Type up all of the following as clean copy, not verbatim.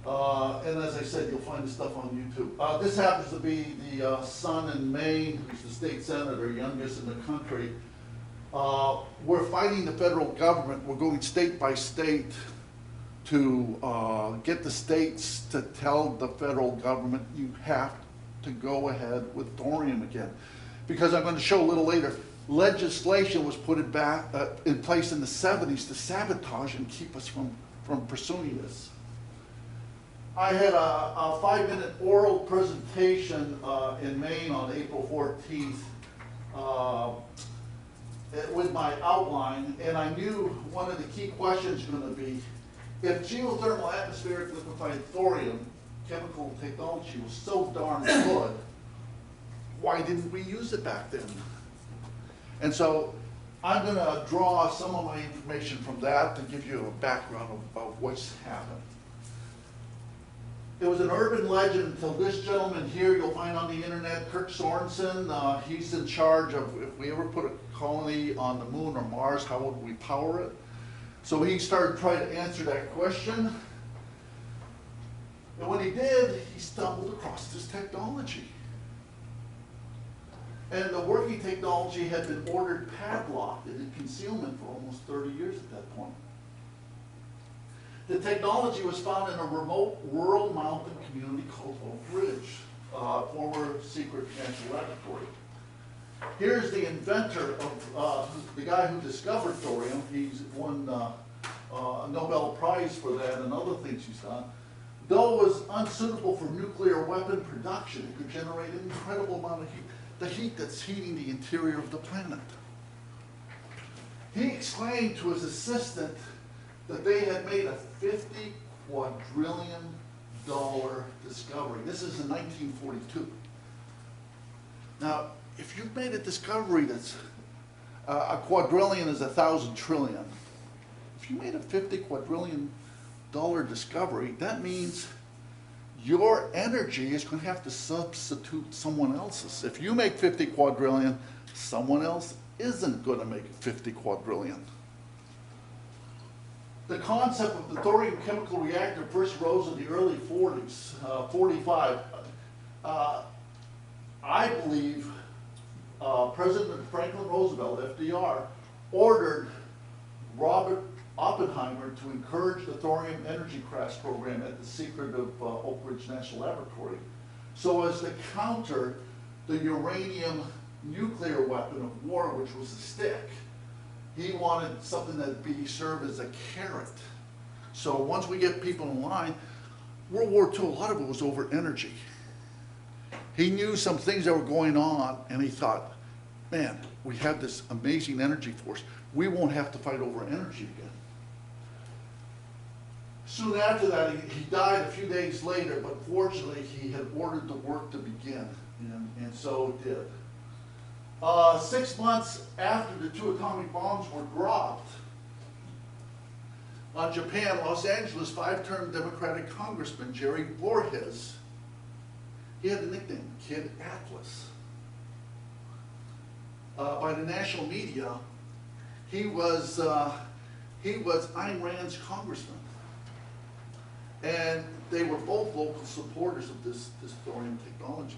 And as I said, you'll find this stuff on YouTube. This happens to be the son in Maine, who's the state senator, youngest in the country. We're fighting the federal government. We're going state by state to get the states to tell the federal government you have to go ahead with thorium again. Because I'm going to show a little later, legislation was put in place in the 70s to sabotage and keep us from pursuing this. I had a 5-minute oral presentation in Maine on April 14th with my outline, and I knew one of the key questions was going to be, if geothermal atmospheric liquefied thorium chemical technology was so darn good, why didn't we use it back then? And so I'm going to draw some of my information from that to give you a background of what's happened. It was an urban legend until this gentleman here you'll find on the internet, Kirk Sorensen. He's in charge of if we ever put a colony on the moon or Mars, how would we power it? So he started trying to answer that question. And when he did, he stumbled across this technology. And the working technology had been ordered padlocked and in concealment for almost 30 years at that point. The technology was found in a remote rural mountain community called Oak Ridge, former secret national laboratory. Here's the inventor of the guy who discovered thorium. He's won a Nobel Prize for that and other things he's done. Though it was unsuitable for nuclear weapon production, it could generate an incredible amount of heat, the heat that's heating the interior of the planet. He explained to his assistant that they had made a $50 quadrillion discovery. This is in 1942. Now, if you've made a discovery that's a quadrillion is 1,000 trillion. If you made a $50 quadrillion discovery, that means your energy is going to have to substitute someone else's. If you make 50 quadrillion, someone else isn't going to make 50 quadrillion. The concept of the thorium chemical reactor first rose in the early 40s, 45. I believe President Franklin Roosevelt, FDR, ordered Robert Oppenheimer to encourage the thorium energy crash program at the secret of Oak Ridge National Laboratory, so as to counter the uranium nuclear weapon of war, which was a stick. He wanted something that be served as a carrot. So once we get people in line, World War II, a lot of it was over energy. He knew some things that were going on, and he thought, man, we have this amazing energy force. We won't have to fight over energy again. Soon after that, he died a few days later, but fortunately, he had ordered the work to begin, and so it did. 6 months after the 2 atomic bombs were dropped on Japan, Los Angeles, 5-term Democratic Congressman Jerry Voorhis, he had a nickname, Kid Atlas. By the national media, he was Ayn Rand's congressman. And they were both local supporters of this thorium technology.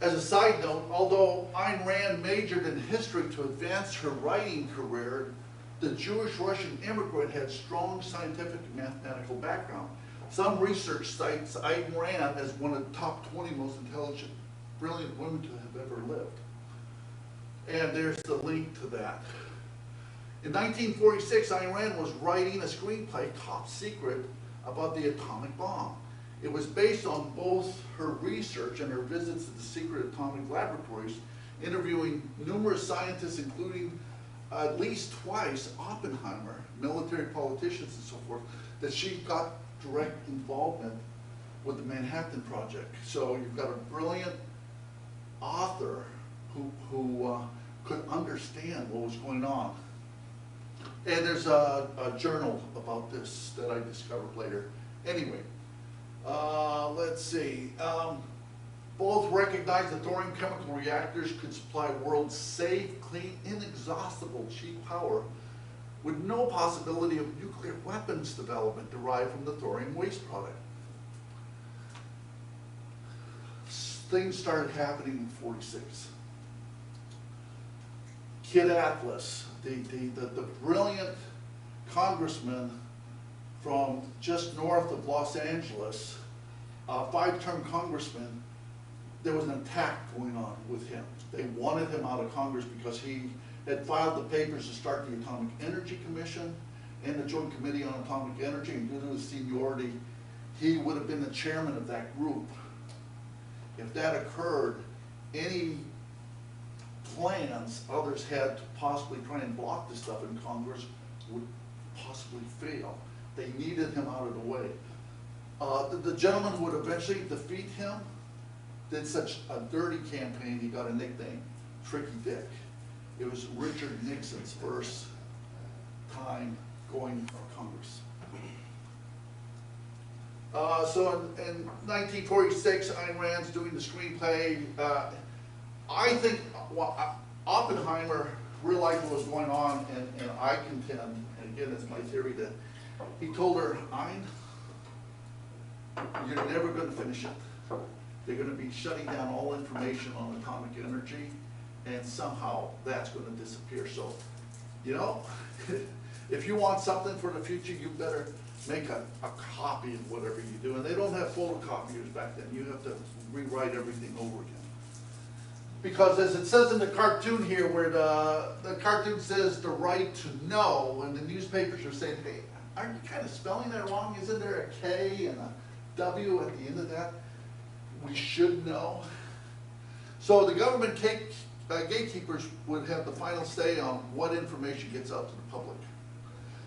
As a side note, although Ayn Rand majored in history to advance her writing career, the Jewish-Russian immigrant had strong scientific and mathematical background. Some research cites Ayn Rand as one of the top 20 most intelligent, brilliant women to have ever lived. And there's the link to that. In 1946, Ayn Rand was writing a screenplay, Top Secret, about the atomic bomb. It was based on both her research and her visits to the secret atomic laboratories, interviewing numerous scientists, including at least twice Oppenheimer, military politicians and so forth, that she got direct involvement with the Manhattan Project. So you've got a brilliant author who could understand what was going on. And there's a journal about this that I discovered later. Anyway, let's see. Both recognized that thorium chemical reactors could supply world safe, clean, inexhaustible, cheap power with no possibility of nuclear weapons development derived from the thorium waste product. Things started happening in 46. Kid Atlas, the brilliant congressman from just north of Los Angeles, a 5-term congressman, there was an attack going on with him. They wanted him out of Congress because he had filed the papers to start the Atomic Energy Commission and the Joint Committee on Atomic Energy, and due to his seniority, he would have been the chairman of that group. If that occurred, any plans others had to possibly try and block this stuff in Congress would possibly fail. They needed him out of the way. The gentleman who would eventually defeat him did such a dirty campaign, he got a nickname, Tricky Dick. It was Richard Nixon's first time going for Congress. So in 1946, Ayn Rand's doing the screenplay. I think Oppenheimer realized what was going on, and I contend, and again, it's my theory, that he told her, Ayn, you're never going to finish it. They're going to be shutting down all information on atomic energy, and somehow that's going to disappear. So, you know, if you want something for the future, you better make a copy of whatever you do. And they don't have photocopiers back then. You have to rewrite everything over again. Because as it says in the cartoon here, where the cartoon says the right to know, and the newspapers are saying, hey, aren't you kind of spelling that wrong? Isn't there a K and a W at the end of that? We should know. So the government gatekeepers would have the final say on what information gets out to the public.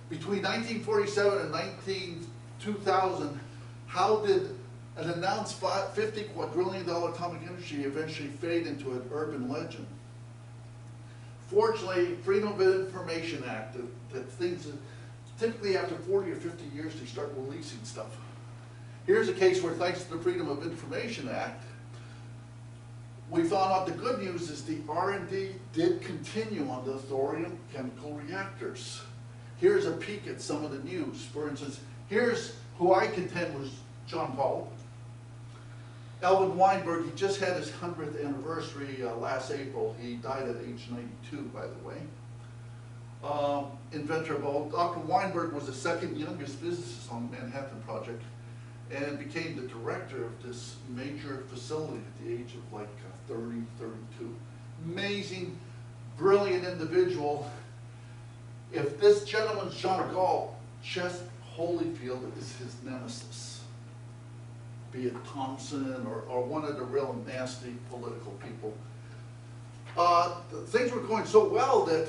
Between 1947 and 2000, how did an announced $50 quadrillion atomic energy eventually fade into an urban legend? Fortunately, Freedom of Information Act, that things, typically after 40 or 50 years, they start releasing stuff. Here's a case where, thanks to the Freedom of Information Act, we found out the good news is the R&D did continue on the thorium chemical reactors. Here's a peek at some of the news. For instance, here's who I contend was John Galt. Alvin Weinberg, he just had his 100th anniversary last April. He died at age 92, by the way. Inventor of all. Dr. Weinberg was the second youngest physicist on the Manhattan Project and became the director of this major facility at the age of like 30, 32. Amazing, brilliant individual. If this gentleman's John Galt, Chess Holyfield is his nemesis, be it Thompson or one of the real nasty political people. Things were going so well that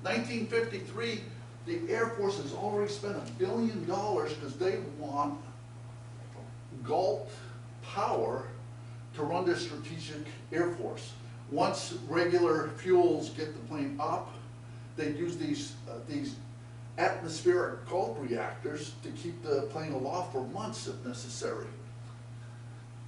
1953, the Air Force has already spent $1 billion because they want Galt power to run their strategic Air Force. Once regular fuels get the plane up, they use these atmospheric GALT reactors to keep the plane aloft for months if necessary.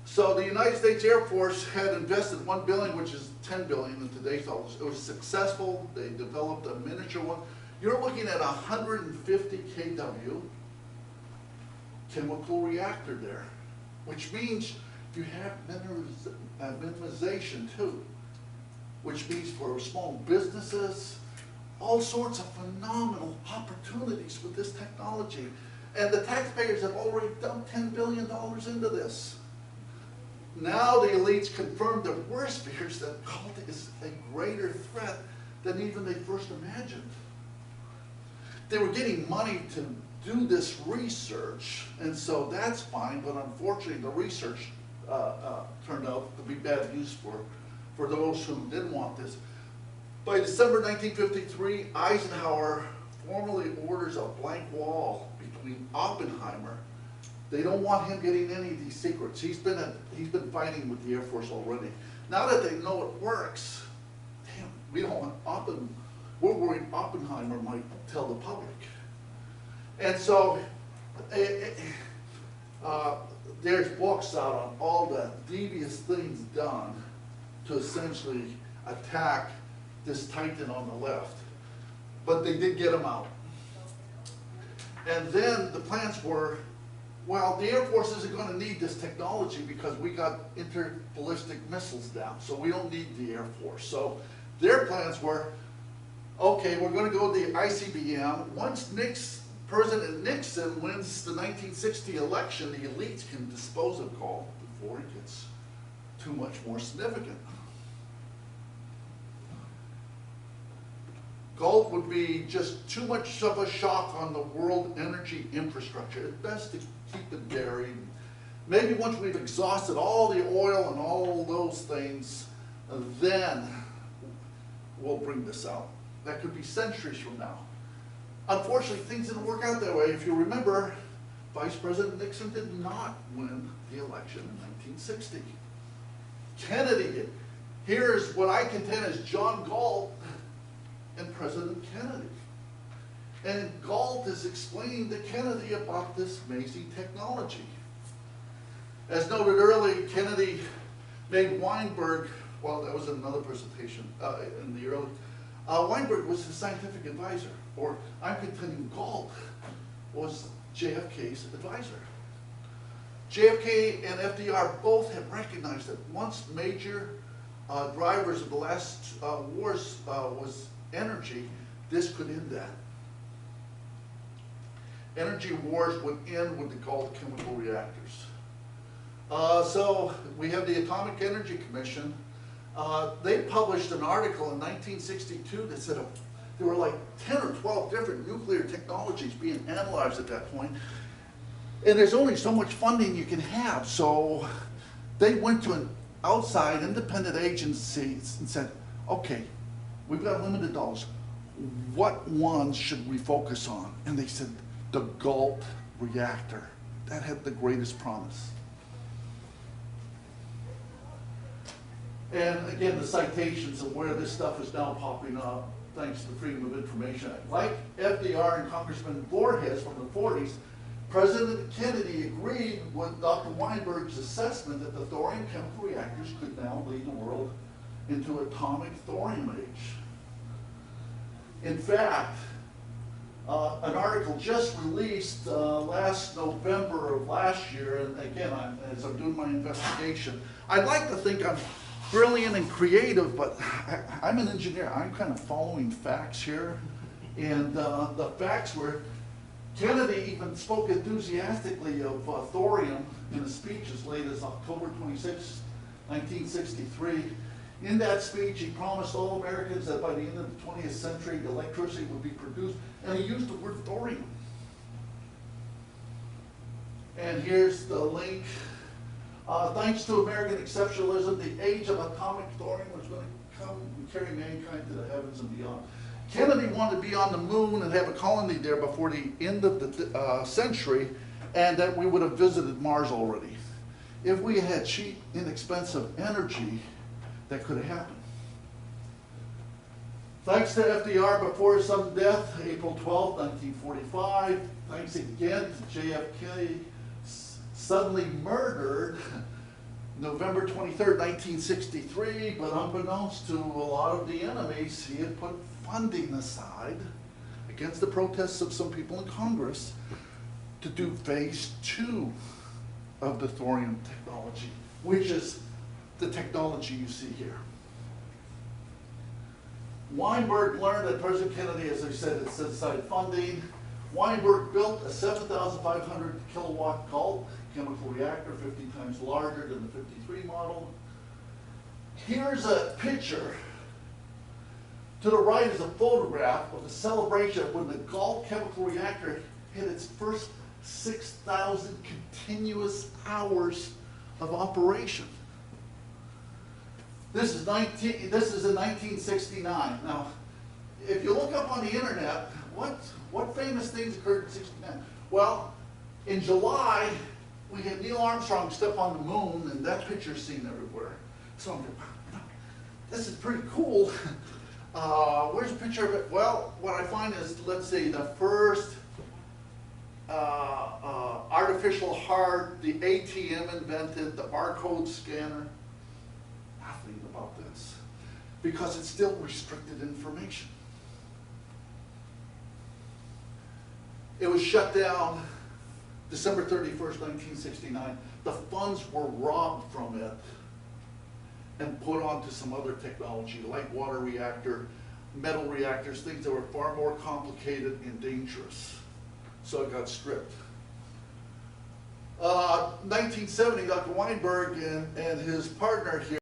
So the United States Air Force had invested $1 billion, which is $10 billion in today's dollars. It was successful. They developed a miniature one. You're looking at 150 kW chemical reactor there, which means you have minimization too, which means for small businesses, all sorts of phenomenal opportunities with this technology. And the taxpayers have already dumped $10 billion into this. Now the elites confirm their worst fears that GALT is a greater threat than even they first imagined. They were getting money to do this research, and so that's fine, but unfortunately the research turned out to be bad news for those who didn't want this. By December 1953, Eisenhower formally orders a blank wall between Oppenheimer. They don't want him getting any of these secrets. He's been fighting with the Air Force already. Now that they know it works, damn, we don't want we're worried Oppenheimer might tell the public. And so there's books out on all the devious things done to essentially attack this titan on the left. but they did get them out. And then the plans were, well, the Air Force isn't going to need this technology because we got interballistic missiles down, so we don't need the Air Force. So their plans were, okay, we're going to go to the ICBM. Once President Nixon wins the 1960 election, the elites can dispose of GALT before it gets too much more significant. GALT would be just too much of a shock on the world energy infrastructure. It's best to keep it buried. Maybe once we've exhausted all the oil and all those things, then we'll bring this out. That could be centuries from now. Unfortunately, things didn't work out that way. If you remember, Vice President Nixon did not win the election in 1960. Kennedy did. Here's what I contend is John Galt and President Kennedy. And Galt is explaining to Kennedy about this amazing technology. As noted earlier, Kennedy made Weinberg, well, that was another presentation in the early, Weinberg was his scientific advisor, or I'm contending Galt was JFK's advisor. JFK and FDR both have recognized that once major drivers of the last wars was energy, this could end that. Energy wars would end with the GALT chemical reactors. So we have the Atomic Energy Commission. They published an article in 1962 that said there were like 10 or 12 different nuclear technologies being analyzed at that point. And there's only so much funding you can have. So they went to an outside independent agency and said, okay, we've got limited dollars. What ones should we focus on? And they said, the GALT reactor. That had the greatest promise. And again, the citations of where this stuff is now popping up, thanks to the Freedom of Information Act. Like FDR and Congressman Voorhees from the 40s, President Kennedy agreed with Dr. Weinberg's assessment that the thorium chemical reactors could now lead the world into atomic thorium age. In fact, an article just released last November of last year, and again, as I'm doing my investigation, I'd like to think I'm brilliant and creative, but I'm an engineer. I'm kind of following facts here. And the facts were, Kennedy even spoke enthusiastically of thorium in a speech as late as October 26, 1963. In that speech, he promised all Americans that by the end of the 20th century, electricity would be produced, and he used the word thorium. And here's the link. Thanks to American exceptionalism, the age of atomic thorium was going to come and carry mankind to the heavens and beyond. Kennedy wanted to be on the moon and have a colony there before the end of the century, and that we would have visited Mars already. If we had cheap, inexpensive energy, that could have happened. Thanks to FDR before his sudden death, April 12, 1945. Thanks again to JFK, suddenly murdered November 23rd, 1963, but unbeknownst to a lot of the enemies, he had put funding aside against the protests of some people in Congress to do phase 2 of the thorium technology, which is the technology you see here. Weinberg learned that President Kennedy, as I said, had set aside funding. Weinberg built a 7,500 kilowatt GALT chemical reactor, 50 times larger than the 53 model. Here's a picture. To the right is a photograph of the celebration of when the GALT chemical reactor hit its first 6,000 continuous hours of operation. This is in 1969. Now, if you look up on the internet, what famous things occurred in 69? Well, in July, we had Neil Armstrong step on the moon, and that picture's seen everywhere. So I'm like, this is pretty cool. Where's a picture of it? Well, what I find is, let's see, the first artificial heart, the ATM invented, the barcode scanner. Nothing about this, because it's still restricted information. It was shut down December 31st, 1969. The funds were robbed from it and put onto some other technology, light water reactor, metal reactors, things that were far more complicated and dangerous. So it got stripped. 1970, Dr. Weinberg and his partner here